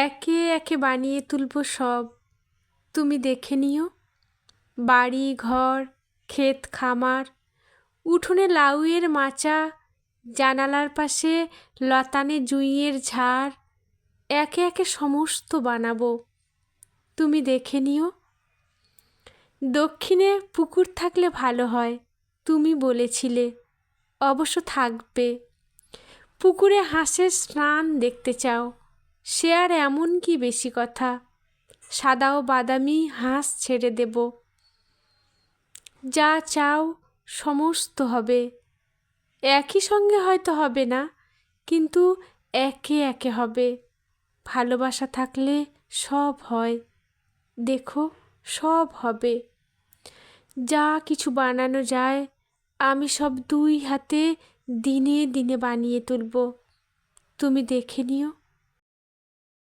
একে একে বানিয়ে তুলব সব, তুমি দেখে নিও। বাড়ি ঘর, ক্ষেত খামার, উঠোনে লাউয়ের মাচা, জানালার পাশে লতানে জুঁইয়ের ঝাড়, একে একে সমস্ত বানাবো, তুমি দেখে নিও। দক্ষিণে পুকুর থাকলে ভালো হয়, তুমি বলেছিলে, অবশ্য থাকবে। পুকুরে হাঁসের স্নান দেখতে চাও, সে আর এমন কি বেশি কথা, সাদা ও বাদামি হাঁস ছেড়ে দেব। যা চাও সমস্ত হবে, একই সঙ্গে হয়তো হবে না, কিন্তু একে একে হবে। ভালোবাসা থাকলে সব হয়, দেখো সব হবে। যা কিছু বানানো যায় আমি সব দুই হাতে দিনে দিনে বানিয়ে তুলব, তুমি দেখে নিও।